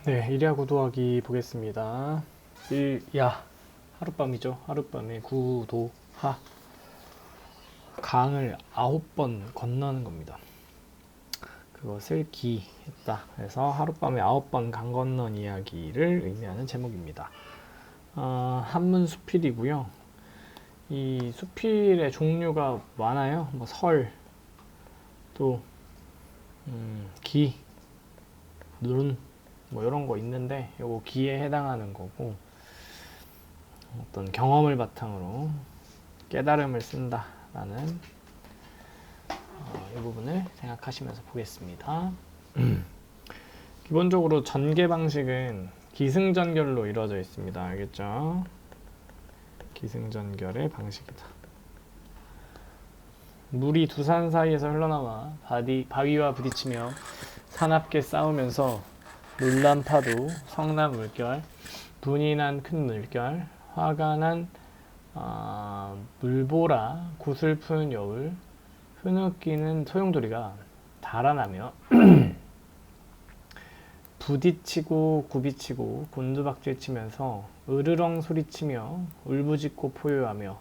네, 1야 구도하기 보겠습니다. 1야 하룻밤이죠. 하룻밤에 구도하 강을 9번 건너는 겁니다. 그것을 기했다. 그래서 하룻밤에 9번 강 건넌 이야기를 의미하는 제목입니다. 한문 수필이고요. 이 수필의 종류가 많아요. 뭐 설, 또 기, 눈, 뭐 이런 거 있는데 요거 기에 해당하는 거고, 어떤 경험을 바탕으로 깨달음을 쓴다라는 이 부분을 생각하시면서 보겠습니다. 기본적으로 전개 방식은 기승전결로 이루어져 있습니다. 알겠죠? 기승전결의 방식이다. 물이 두 산 사이에서 흘러나와 바위와 부딪히며 사납게 싸우면서 놀란 파도, 성난 물결, 분이 난 큰 물결, 화가 난 물보라, 구슬픈 여울, 흐느끼는 소용돌이가 달아나며 부딪히고 굽이치고 곤두박질 치면서 으르렁 소리치며 울부짖고 포효하며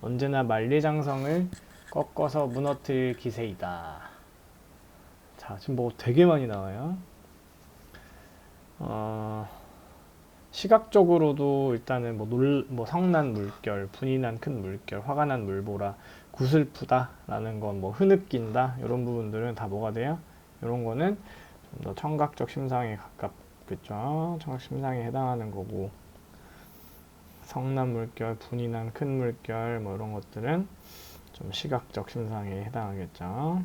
언제나 만리장성을 꺾어서 무너뜨릴 기세이다. 자, 지금 뭐 되게 많이 나와요. 시각적으로도 일단은 뭐 성난 물결, 분이 난 큰 물결, 화가 난 물보라, 구슬프다 라는 건 뭐 흐느낀다 이런 부분들은 다 뭐가 돼요? 이런 거는 좀 더 청각적 심상에 가깝겠죠. 청각 심상에 해당하는 거고, 성난 물결, 분이 난 큰 물결 뭐 이런 것들은 좀 시각적 심상에 해당하겠죠.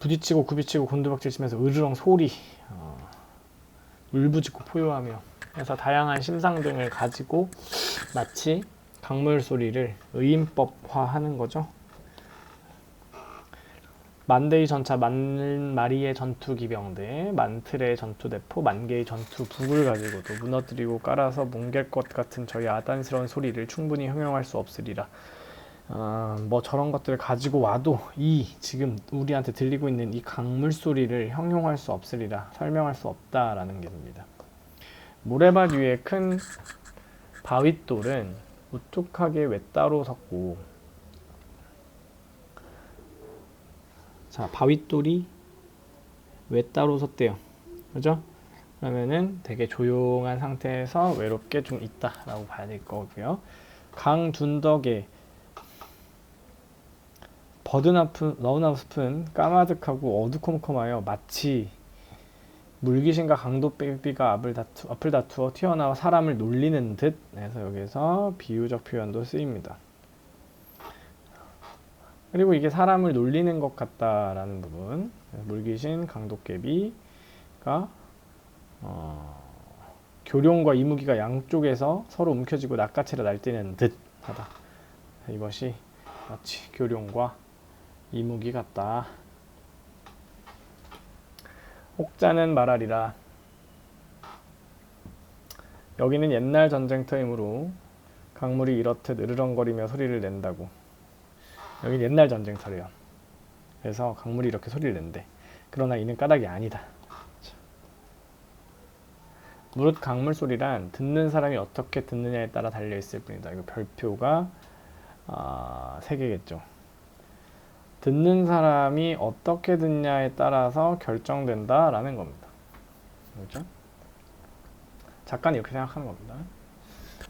부딪히고 굽이치고 곤두박질 치면서 으르렁 소리, 울부짖고 포효하며 해서 다양한 심상 등을 가지고 마치 강물 소리를 의인법화하는 거죠. 만대의 전차, 만마리의 전투 기병대, 만틀의 전투 대포, 만개의 전투 북을 가지고도 무너뜨리고 깔아서 뭉갤 것 같은 저희 아단스러운 소리를 충분히 형용할 수 없으리라. 뭐 저런 것들을 가지고 와도 이 지금 우리한테 들리고 있는 이 강물 소리를 형용할 수 없으리라, 설명할 수 없다라는 게입니다. 모래밭 위에 큰 바윗돌은 우뚝하게 외따로 섰고, 자, 바윗돌이 외따로 섰대요. 그죠? 그러면은 되게 조용한 상태에서 외롭게 좀 있다라고 봐야 될 거고요. 강 둔덕에 너무나 까마득하고 어두컴컴하여 마치 물귀신과 강도빼비가 앞을 다투어 튀어나와 사람을 놀리는 듯 해서 여기서 비유적 표현도 쓰입니다. 그리고 이게 사람을 놀리는 것 같다라는 부분, 물귀신, 강도깨비가 교룡과 이무기가 양쪽에서 서로 움켜쥐고 낚아채려 날뛰는 듯 하다. 이것이 마치 교룡과 이무기 같다. 혹자는 말하리라. 여기는 옛날 전쟁터이므로 강물이 이렇듯 으르렁거리며 소리를 낸다고. 여기는 옛날 전쟁터래요. 그래서 강물이 이렇게 소리를 낸대. 그러나 이는 까닭이 아니다. 무릇 강물 소리란 듣는 사람이 어떻게 듣느냐에 따라 달려있을 뿐이다. 이거 별표가 3개겠죠. 듣는 사람이 어떻게 듣냐에 따라서 결정된다라는 겁니다. 그렇죠? 작가는 이렇게 생각하는 겁니다.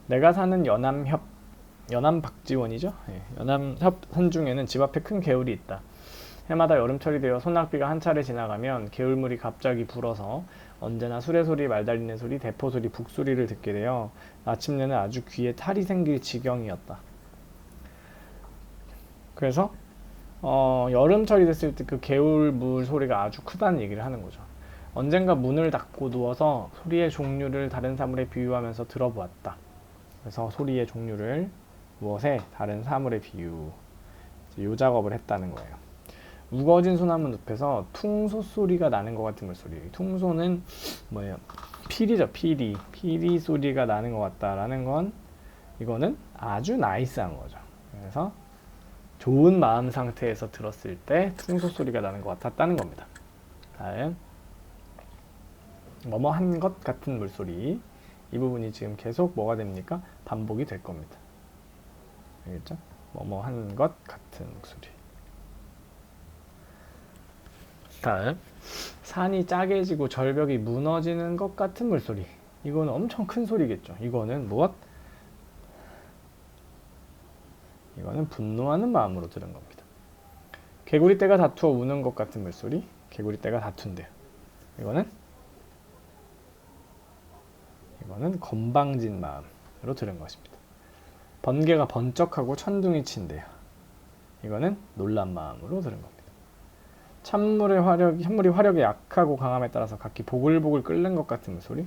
내가 사는 연암 박지원이죠. 연암협 산 중에는 집 앞에 큰 개울이 있다. 해마다 여름철이 되어 소낙비가 한 차례 지나가면 개울물이 갑자기 불어서 언제나 수레소리, 말달리는 소리, 대포소리, 북소리를 듣게 되어 마침내는 아주 귀에 탈이 생길 지경이었다. 그래서 여름철이 됐을 때 그 개울물 소리가 아주 크다는 얘기를 하는 거죠. 언젠가 문을 닫고 누워서 소리의 종류를 다른 사물에 비유하면서 들어보았다. 그래서 소리의 종류를 무엇에? 다른 사물의 비유. 요 작업을 했다는 거예요. 우거진 소나무 늪에서 퉁소 소리가 나는 것 같은 물소리. 퉁소는 뭐예요? 피리죠, 피리. 피리 소리가 나는 것 같다라는 건 이거는 아주 나이스한 거죠. 그래서 좋은 마음 상태에서 들었을 때 퉁소 소리가 나는 것 같았다는 겁니다. 다음 뭐뭐 한 것 같은 물소리. 이 부분이 지금 계속 뭐가 됩니까? 반복이 될 겁니다. 알겠죠? 뭐뭐 한 것 같은 목소리. 다음 산이 짜게 지고 절벽이 무너지는 것 같은 물소리. 이거는 엄청 큰 소리겠죠. 이거는 무엇? 이거는 분노하는 마음으로 들은 겁니다. 개구리떼가 다투어 우는 것 같은 물소리. 개구리떼가 다툰대요. 이거는 건방진 마음으로 들은 것입니다. 번개가 번쩍하고 천둥이 친대요. 이거는 놀란 마음으로 들은 겁니다. 현물이 화력이 약하고 강함에 따라서 각기 보글보글 끓는 것 같은 소리.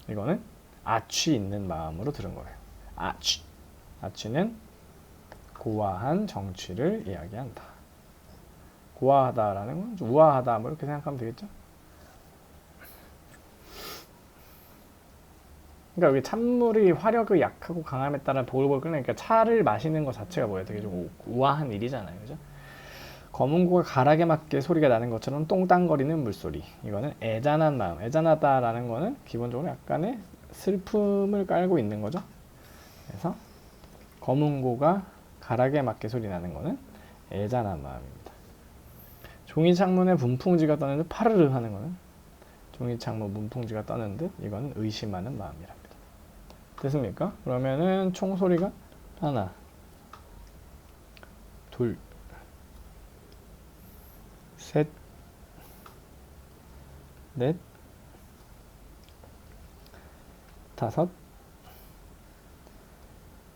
이거는 아취 있는 마음으로 들은 거예요. 아취는 고와한 정취를 이야기한다. 고와하다라는 건 우아하다 뭐 이렇게 생각하면 되겠죠. 그러니까 여기 찬물이 화력이 약하고 강함에 따라 보글보글 끓는, 그러니까 차를 마시는 것 자체가 뭐예요? 되게 좀 우아한 일이잖아요, 그죠? 검은고가 가락에 맞게 소리가 나는 것처럼 똥땅거리는 물소리. 이거는 애잔한 마음. 애잔하다라는 거는 기본적으로 약간의 슬픔을 깔고 있는 거죠. 그래서 검은고가 가락에 맞게 소리 나는 거는 애잔한 마음입니다. 종이 창문에 문풍지가 떠는 듯 파르르 하는 거는 종이 창문 문풍지가 떠는 듯, 이거는 의심하는 마음이랍니다. 됐습니까? 그러면은 총소리가 하나, 둘, 셋, 넷, 다섯,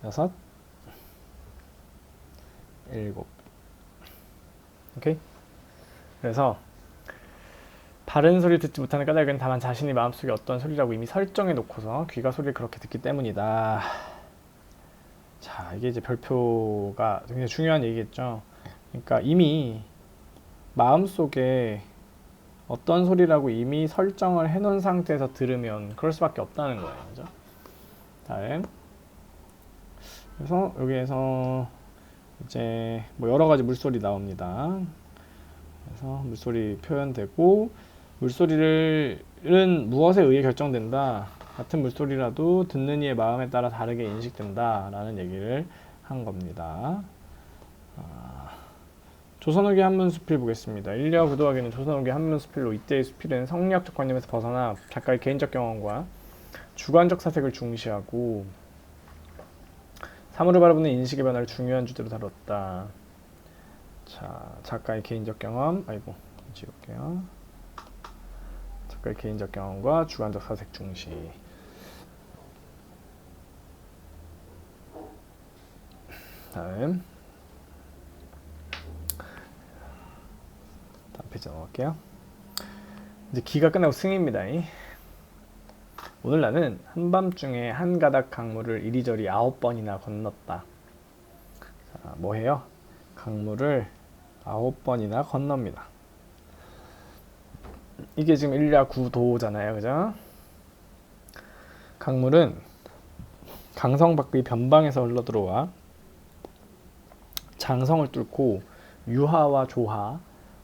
여섯, 일곱. 오케이? 그래서 바른 소리 듣지 못하는 까닭은 다만 자신이 마음속에 어떤 소리라고 이미 설정해 놓고서 귀가 소리를 그렇게 듣기 때문이다. 자, 이게 이제 별표가 굉장히 중요한 얘기겠죠. 그러니까 이미 마음속에 어떤 소리라고 이미 설정을 해놓은 상태에서 들으면 그럴 수밖에 없다는 거예요. 그죠? 다음. 그래서 여기에서 이제 뭐 여러 가지 물소리 나옵니다. 그래서 물소리 표현되고, 물소리는 무엇에 의해 결정된다. 같은 물소리라도 듣는 이의 마음에 따라 다르게 인식된다 라는 얘기를 한 겁니다. 조선후기 한문수필 보겠습니다. 인류와 구도하기는 조선후기 한문수필로 이때의 수필은 성리학적 관념에서 벗어나 작가의 개인적 경험과 주관적 사색을 중시하고 사물을 바라보는 인식의 변화를 중요한 주제로 다뤘다. 자, 작가의 개인적 경험, 지울게요. 작가의 개인적 경험과 주관적 사색 중시. 다음 페이지 넘어갈게요. 이제 기가 끝나고 승입니다. 오늘 나는 한밤중에 한 가닥 강물을 이리저리 9번이나 건넜다. 자, 뭐해요? 강물을 9번이나 건넙니다. 이게 지금 일야 구도잖아요, 그죠? 강물은 강성 밖의 변방에서 흘러들어와 장성을 뚫고 유하와 조하,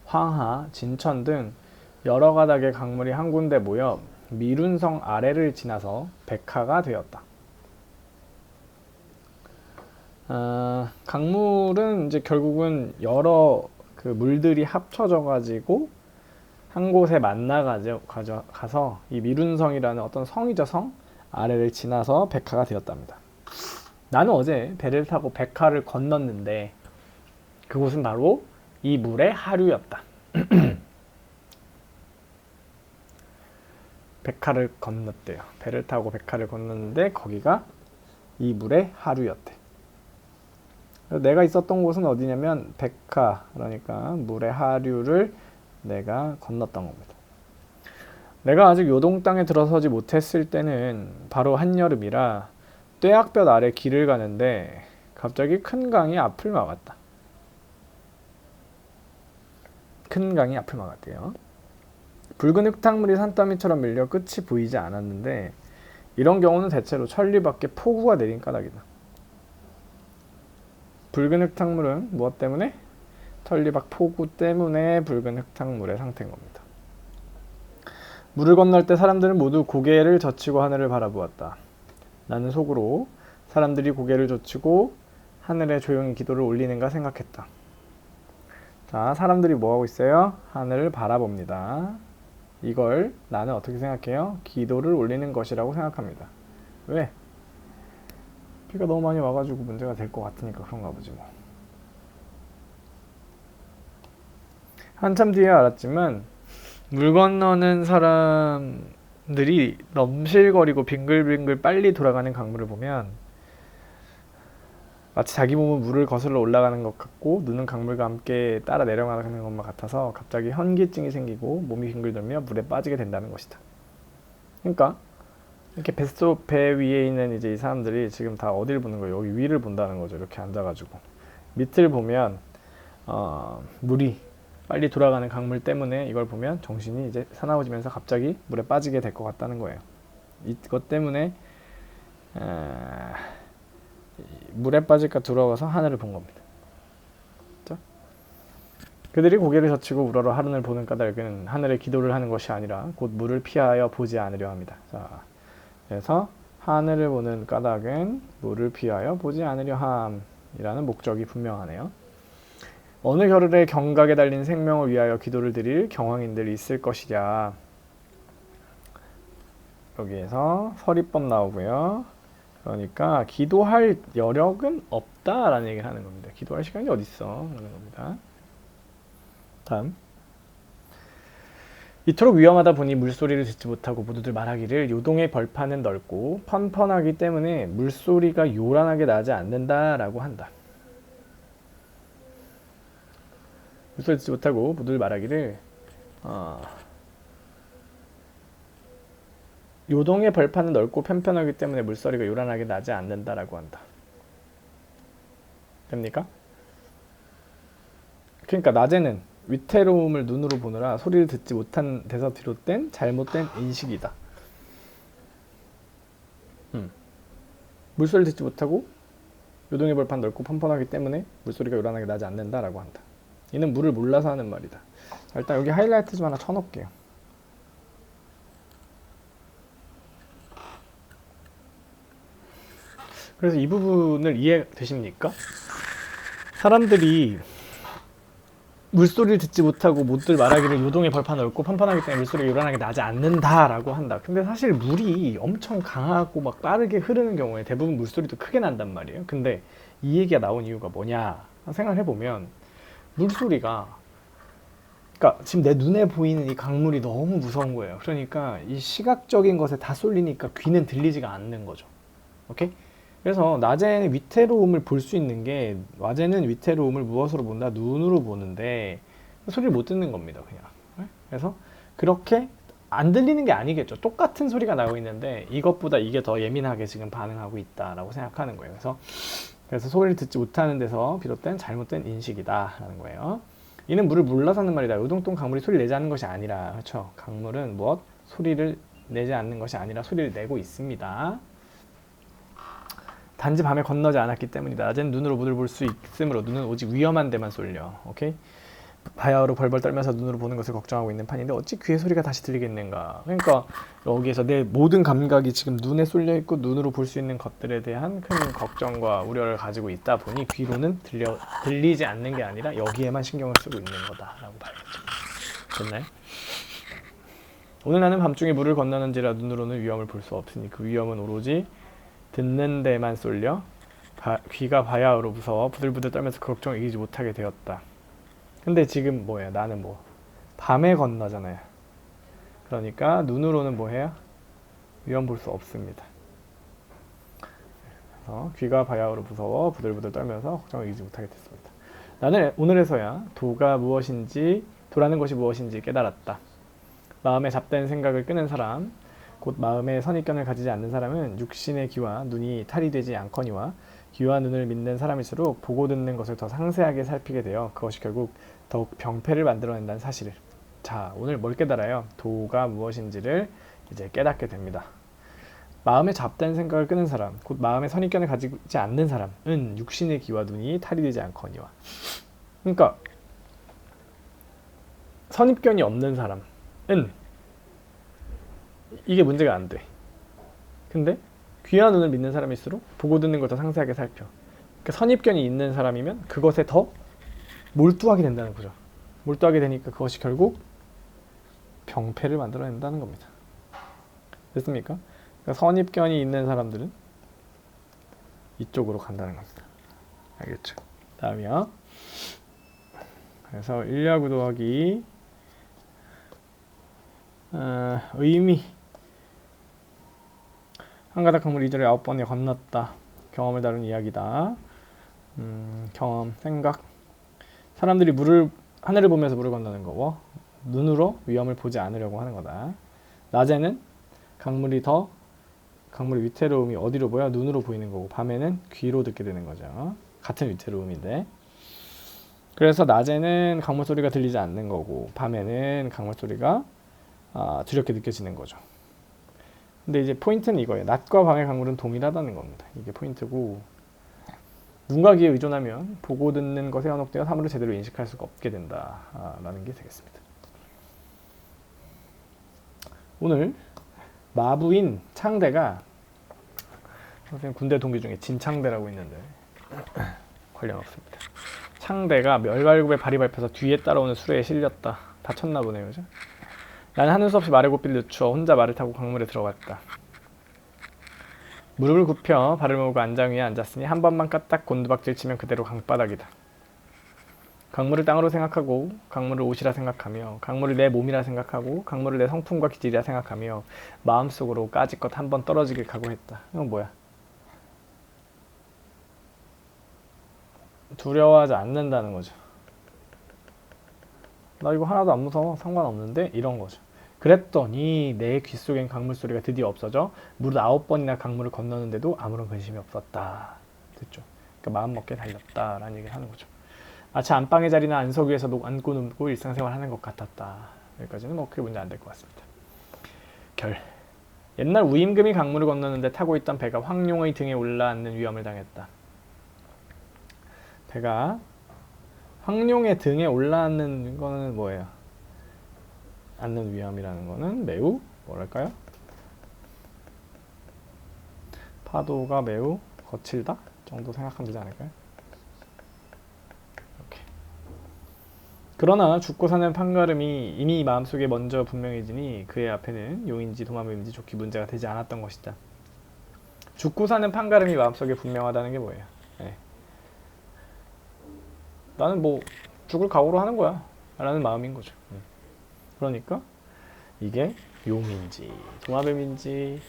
황하, 진천 등 여러 가닥의 강물이 한 군데 모여 미룬성 아래를 지나서 백하가 되었다. 강물은 이제 결국은 여러 그 물들이 합쳐져 가지고 한 곳에 가서 이 미룬성이라는 어떤 성이죠, 성 아래를 지나서 백하가 되었답니다. 나는 어제 배를 타고 백하를 건넜는데 그곳은 바로 이 물의 하류였다. 백하를 건넜대요. 배를 타고 백하를 건넜는데 거기가 이 물의 하류였대. 내가 있었던 곳은 어디냐면 백하, 그러니까 물의 하류를 내가 건넜던 겁니다. 내가 아직 요동 땅에 들어서지 못했을 때는 바로 한여름이라 떼약볕 아래 길을 가는데 갑자기 큰 강이 앞을 막았다. 큰 강이 앞을 막았대요. 붉은 흙탕물이 산더미처럼 밀려 끝이 보이지 않았는데 이런 경우는 대체로 천리 밖에 폭우가 내린 까닭이다. 붉은 흙탕물은 무엇 때문에? 천리박 폭우 때문에 붉은 흙탕물의 상태인 겁니다. 물을 건널 때 사람들은 모두 고개를 젖히고 하늘을 바라보았다. 나는 속으로 사람들이 고개를 젖히고 하늘에 조용히 기도를 올리는가 생각했다. 자, 사람들이 뭐하고 있어요? 하늘을 바라봅니다. 이걸 나는 어떻게 생각해요? 기도를 올리는 것이라고 생각합니다. 왜? 비가 너무 많이 와가지고 문제가 될 것 같으니까 그런가 보지 뭐. 한참 뒤에 알았지만 물 건너는 사람들이 넘실거리고 빙글빙글 빨리 돌아가는 강물을 보면 마치 자기 몸은 물을 거슬러 올라가는 것 같고 눈은 강물과 함께 따라 내려가는 것만 같아서 갑자기 현기증이 생기고 몸이 빙글돌며 물에 빠지게 된다는 것이다. 그러니까 이렇게 배 위에 있는 이제 이 사람들이 지금 다 어디를 보는 거예요? 여기 위를 본다는 거죠. 이렇게 앉아가지고 밑을 보면 물이 빨리 돌아가는 강물 때문에 이걸 보면 정신이 이제 사나워지면서 갑자기 물에 빠지게 될 것 같다는 거예요. 이것 때문에 물에 빠질까 두려워서 하늘을 본 겁니다. 그렇죠? 그들이 고개를 젖히고 우러러 하늘을 보는 까닭은 하늘에 기도를 하는 것이 아니라 곧 물을 피하여 보지 않으려 합니다. 자, 그래서 하늘을 보는 까닭은 물을 피하여 보지 않으려 함이라는 목적이 분명하네요. 어느 겨를에 경각에 달린 생명을 위하여 기도를 드릴 경황인들이 있을 것이랴. 여기에서 서리법 나오고요. 그러니까 기도할 여력은 없다라는 얘기를 하는 겁니다. 기도할 시간이 어디 있어? 라는 겁니다. 다음. 이토록 위험하다 보니 물소리를 듣지 못하고 모두들 말하기를 요동의 벌판은 넓고 펀펀하기 때문에 물소리가 요란하게 나지 않는다라고 한다. 물소리 듣지 못하고 모두들 말하기를 요동의 벌판은 넓고 편편하기 때문에 물소리가 요란하게 나지 않는다라고 한다. 됩니까? 그러니까 낮에는 위태로움을 눈으로 보느라 소리를 듣지 못한 데서 비롯된 잘못된 인식이다. 물소리를 듣지 못하고 요동의 벌판 넓고 펀펀하기 때문에 물소리가 요란하게 나지 않는다라고 한다. 이는 물을 몰라서 하는 말이다. 자, 일단 여기 하이라이트 좀 하나 쳐놓을게요. 그래서 이 부분을 이해되십니까? 사람들이 물소리를 듣지 못하고 모두들 말하기를 요동의 벌판 넓고 펀펀하기 때문에 물소리가 요란하게 나지 않는다라고 한다. 근데 사실 물이 엄청 강하고 막 빠르게 흐르는 경우에 대부분 물소리도 크게 난단 말이에요. 근데 이 얘기가 나온 이유가 뭐냐 생각을 해보면 물소리가 그러니까 지금 내 눈에 보이는 이 강물이 너무 무서운 거예요. 그러니까 이 시각적인 것에 다 쏠리니까 귀는 들리지가 않는 거죠. 오케이? 그래서 낮에는 위태로움을 볼 수 있는 게 낮에는 위태로움을 무엇으로 본다? 눈으로 보는데 소리를 못 듣는 겁니다. 그냥. 그래서 그렇게 안 들리는 게 아니겠죠. 똑같은 소리가 나고 있는데 이것보다 이게 더 예민하게 지금 반응하고 있다라고 생각하는 거예요. 그래서 소리를 듣지 못하는 데서 비롯된 잘못된 인식이다라는 거예요. 이는 물을 몰라서 하는 말이다. 요동통 강물이 소리를 내지 않는 것이 아니라 그렇죠. 강물은 무엇? 소리를 내지 않는 것이 아니라 소리를 내고 있습니다. 단지 밤에 건너지 않았기 때문이다. 낮엔 눈으로 물을 볼 수 있으므로 눈은 오직 위험한 데만 쏠려. 오케이? 바야흐로 벌벌 떨면서 눈으로 보는 것을 걱정하고 있는 판인데 어찌 귀의 소리가 다시 들리겠는가. 그러니까 여기에서 내 모든 감각이 지금 눈에 쏠려 있고 눈으로 볼 수 있는 것들에 대한 큰 걱정과 우려를 가지고 있다 보니 귀로는 들리지 않는 게 아니라 여기에만 신경을 쓰고 있는 거다라고 봐야겠죠. 됐나요? 오늘 나는 밤중에 물을 건너는지라 눈으로는 위험을 볼 수 없으니 그 위험은 오로지 듣는 데만 쏠려 귀가 바야흐로 무서워 부들부들 떨면서 그 걱정을 이기지 못하게 되었다. 근데 지금 뭐예요? 나는 뭐 밤에 건너잖아요. 그러니까 눈으로는 뭐해요? 위험 볼 수 없습니다. 그래서 귀가 바야흐로 무서워 부들부들 떨면서 걱정을 이기지 못하게 됐습니다. 나는 오늘에서야 도라는 것이 무엇인지 깨달았다. 마음에 잡된 생각을 끄는 사람 곧 마음에 선입견을 가지지 않는 사람은 육신의 귀와 눈이 탈이 되지 않거니와 귀와 눈을 믿는 사람일수록 보고 듣는 것을 더 상세하게 살피게 되어 그것이 결국 더욱 병폐를 만들어낸다는 사실을. 자, 오늘 뭘 깨달아요? 도가 무엇인지를 이제 깨닫게 됩니다. 마음에 잡된 생각을 끄는 사람, 곧 마음에 선입견을 가지지 않는 사람은 육신의 귀와 눈이 탈이 되지 않거니와. 그러니까 선입견이 없는 사람은 이게 문제가 안 돼. 근데 귀와 눈을 믿는 사람일수록 보고 듣는 걸 더 상세하게 살펴. 그러니까 선입견이 있는 사람이면 그것에 더 몰두하게 된다는 거죠. 몰두하게 되니까 그것이 결국 병폐를 만들어낸다는 겁니다. 됐습니까? 그러니까 선입견이 있는 사람들은 이쪽으로 간다는 겁니다. 알겠죠? 다음이요. 그래서 1야구 더하기 의미 한 가닥 강물 2절에 9번에 건넜다. 경험을 다룬 이야기다. 경험, 생각. 사람들이 하늘을 보면서 물을 건너는 거고 눈으로 위험을 보지 않으려고 하는 거다. 낮에는 강물이 위태로움이 어디로 보여? 눈으로 보이는 거고 밤에는 귀로 듣게 되는 거죠. 같은 위태로움인데. 그래서 낮에는 강물 소리가 들리지 않는 거고 밤에는 강물 소리가 두렵게 느껴지는 거죠. 근데 이제 포인트는 이거예요. 낮과 밤의 강물은 동일하다는 겁니다. 이게 포인트고 눈과 귀에 의존하면 보고 듣는 것에 현혹되어 사물을 제대로 인식할 수가 없게 된다라는 게 되겠습니다. 오늘 마부인 창대가 선생님 군대 동기 중에 진창대라고 있는데 관련 없습니다. 창대가 멸발굽에 발이 밟혀서 뒤에 따라오는 수레에 실렸다. 다쳤나 보네요. 그죠? 나는 하는 수 없이 말을 고삐를 늦추어 혼자 말을 타고 강물에 들어갔다. 무릎을 굽혀 발을 모으고 안장 위에 앉았으니 한 번만 까딱 곤두박질 치면 그대로 강바닥이다. 강물을 땅으로 생각하고 강물을 옷이라 생각하며 강물을 내 몸이라 생각하고 강물을 내 성품과 기질이라 생각하며 마음속으로 까짓것 한 번 떨어지길 각오했다. 이건 뭐야? 두려워하지 않는다는 거죠. 나 이거 하나도 안 무서워. 상관없는데? 이런 거죠. 그랬더니 내 귀 속엔 강물 소리가 드디어 없어져 무릇 9번이나 강물을 건너는데도 아무런 근심이 없었다. 됐죠? 그러니까 마음먹게 달렸다 라는 얘기를 하는 거죠. 마치 안방의 자리나 안석 위에서 앉고 눕고 일상생활 하는 것 같았다. 여기까지는 뭐 크게 문제 안 될 것 같습니다. 결. 옛날 우임금이 강물을 건너는데 타고 있던 배가 황룡의 등에 올라앉는 위험을 당했다. 배가 황룡의 등에 올라앉는 거는 뭐예요? 앉는 위험이라는 거는 매우 뭐랄까요? 파도가 매우 거칠다 정도 생각하면 되지 않을까요? 이렇게. 그러나 죽고 사는 판가름이 이미 마음속에 먼저 분명해지니 그의 앞에는 용인지 도마뱀인지 좋게 문제가 되지 않았던 것이다. 죽고 사는 판가름이 마음속에 분명하다는 게 뭐예요? 네. 나는 뭐 죽을 각오로 하는 거야 라는 마음인 거죠. 그러니까 이게 용인지 도마뱀인지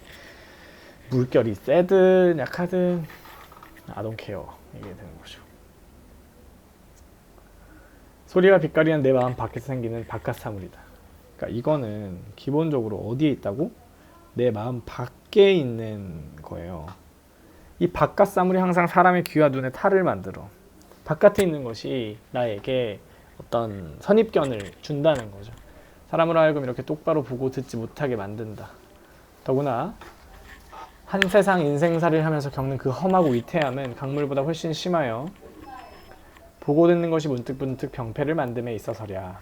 물결이 세든 약하든 I don't care 이게 되는 거죠. 소리가 빛깔이는 내 마음 밖에서 생기는 바깥사물이다. 그러니까 이거는 기본적으로 어디에 있다고? 내 마음 밖에 있는 거예요. 이 바깥사물이 항상 사람의 귀와 눈에 탈을 만들어. 바깥에 있는 것이 나에게 어떤 선입견을 준다는 거죠. 사람으로 하여금 이렇게 똑바로 보고 듣지 못하게 만든다. 더구나 한 세상 인생살이를 하면서 겪는 그 험하고 위태함은 강물보다 훨씬 심하여 보고 듣는 것이 문득문득 병폐를 만듦에 있어서랴.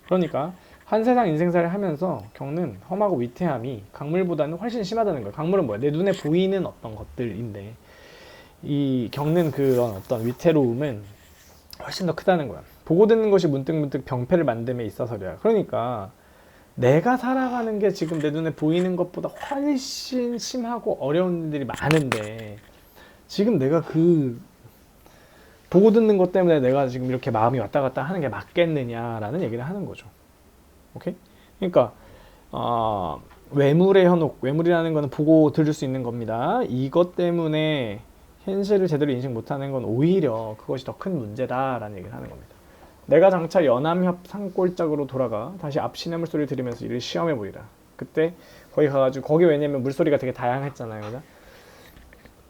그러니까 한 세상 인생살이를 하면서 겪는 험하고 위태함이 강물보다는 훨씬 심하다는 거예요. 강물은 뭐야? 내 눈에 보이는 어떤 것들인데 이 겪는 그런 어떤 위태로움은 훨씬 더 크다는 거야. 보고 듣는 것이 문득문득 병폐를 만듦에 있어서랴. 그러니까 내가 살아가는 게 지금 내 눈에 보이는 것보다 훨씬 심하고 어려운 일들이 많은데 지금 내가 그 보고 듣는 것 때문에 내가 지금 이렇게 마음이 왔다 갔다 하는 게 맞겠느냐라는 얘기를 하는 거죠. 오케이? 그러니까 외물의 현혹, 외물이라는 거는 보고 들을 수 있는 겁니다. 이것 때문에 현실을 제대로 인식 못하는 건 오히려 그것이 더 큰 문제다라는 얘기를 하는 겁니다. 내가 장차 연암협 산골짜기로 돌아가 다시 앞 시냇물 소리를 들으면서 이를 시험해 보이라. 그때 거기 가가지고 거기 왜냐면 물소리가 되게 다양했잖아요. 그죠?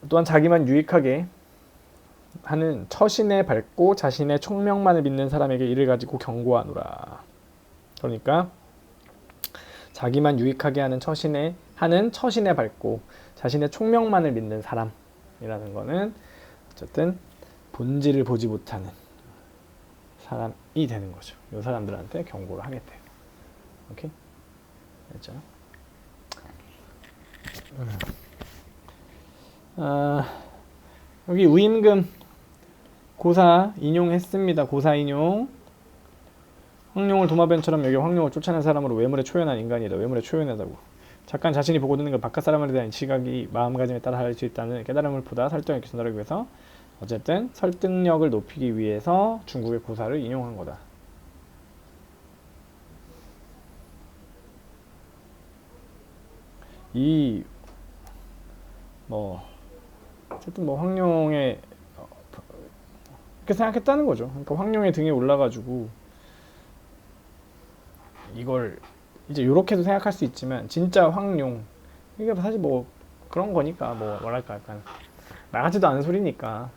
또한 자기만 유익하게 하는 처신에 밟고 자신의 총명만을 믿는 사람에게 이를 가지고 경고하노라. 그러니까 자기만 유익하게 하는 처신에 밟고 자신의 총명만을 믿는 사람이라는 거는 어쨌든 본질을 보지 못하는 사람이 되는 거죠. 이 사람들한테 경고를 하겠대요. 오케이? 됐죠? 여기 우임금 고사 인용했습니다. 고사 인용. 황룡을 도마뱀처럼 여겨 황룡을 쫓아낸 사람으로 외물에 초연한 인간이다. 외물에 초연하다고. 작가는 자신이 보고 듣는 걸 바깥 사람에 대한 시각이 마음가짐에 따라 다를 수 있다는 깨달음을 보다 설득력 있게 전달하기 위해서 어쨌든 설득력을 높이기 위해서 중국의 고사를 인용한 거다. 이 뭐 어쨌든 뭐 황룡의 그렇게 생각했다는 거죠. 그러니까 황룡의 등에 올라가지고 이걸 이제 요렇게도 생각할 수 있지만 진짜 황룡 이게 사실 뭐 그런 거니까 뭐 뭐랄까 약간 나가지도 않은 소리니까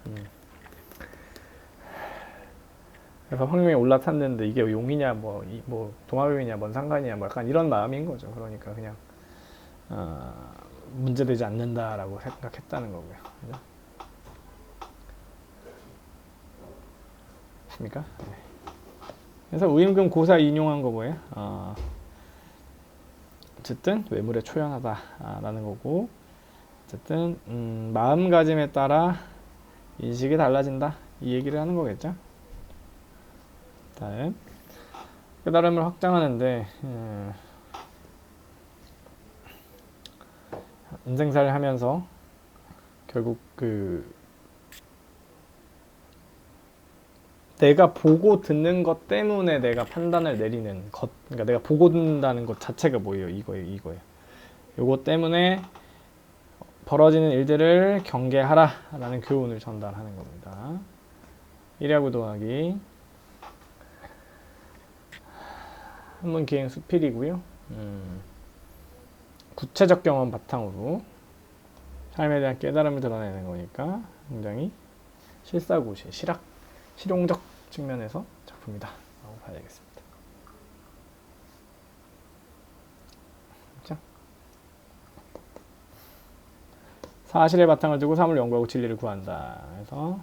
그래서 황룡에 올라탔는데 이게 용이냐 뭐 도마뱀이냐 뭔 상관이냐 뭐 약간 이런 마음인 거죠. 그러니까 그냥 문제되지 않는다라고 생각했다는 거고요. 그죠? 맞습니까? 네. 그래서 우임금 고사 인용한 거 뭐예요? 어쨌든 외물에 초연하다라는 거고 어쨌든 마음가짐에 따라 인식이 달라진다 이 얘기를 하는 거겠죠. 다음 깨달음을 확장하는데 인생사를 하면서 결국 내가 보고 듣는 것 때문에 내가 판단을 내리는 것, 그러니까 내가 보고 듣는다는 것 자체가 뭐예요? 이거예요. 요거 때문에 벌어지는 일들을 경계하라 라는 교훈을 전달하는 겁니다. 1하고 더하기 한문 기행 수필이고요. 구체적 경험 바탕으로 삶에 대한 깨달음을 드러내는 거니까 굉장히 실사구시, 실용적 측면에서 작품이다 라고 봐야 되겠습니다. 그렇죠? 사실의 바탕을 두고 사물을 연구하고 진리를 구한다. 그래서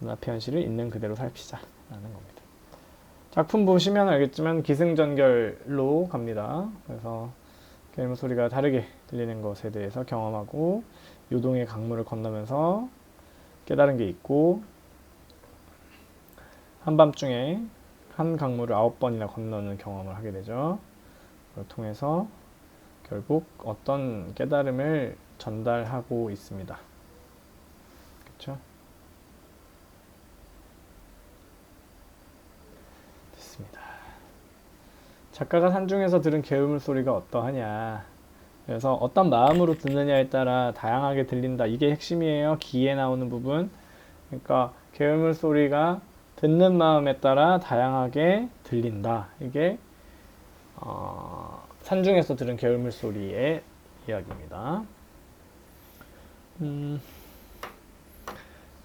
눈앞의 현실을 있는 그대로 살피자 라는 겁니다. 작품 보시면 알겠지만 기승전결로 갑니다. 그래서 게임 소리가 다르게 들리는 것에 대해서 경험하고 요동의 강물을 건너면서 깨달은 게 있고 한밤중에 한 강물을 9번이나 건너는 경험을 하게 되죠. 그걸 통해서 결국 어떤 깨달음을 전달하고 있습니다. 그렇죠? 됐습니다. 작가가 산중에서 들은 개울물 소리가 어떠하냐. 그래서 어떤 마음으로 듣느냐에 따라 다양하게 들린다. 이게 핵심이에요. 기에 나오는 부분. 그러니까 개울물 소리가 듣는 마음에 따라 다양하게 들린다. 이게 산중에서 들은 개울물 소리의 이야기입니다.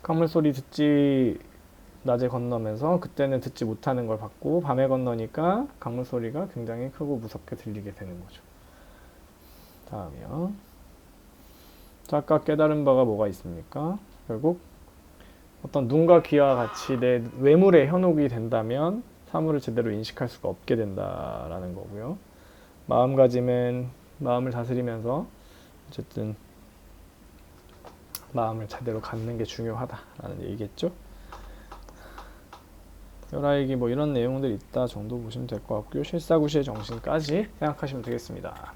강물 소리 듣지 낮에 건너면서 그때는 듣지 못하는 걸 받고 밤에 건너니까 강물 소리가 굉장히 크고 무섭게 들리게 되는 거죠. 다음이요. 작가 깨달은 바가 뭐가 있습니까? 결국 어떤 눈과 귀와 같이 내 외물에 현혹이 된다면 사물을 제대로 인식할 수가 없게 된다라는 거고요. 마음가짐은 마음을 다스리면서 어쨌든 마음을 제대로 갖는 게 중요하다라는 얘기겠죠. 열하익이 뭐 이런 내용들 있다 정도 보시면 될 것 같고요. 실사구시의 정신까지 생각하시면 되겠습니다.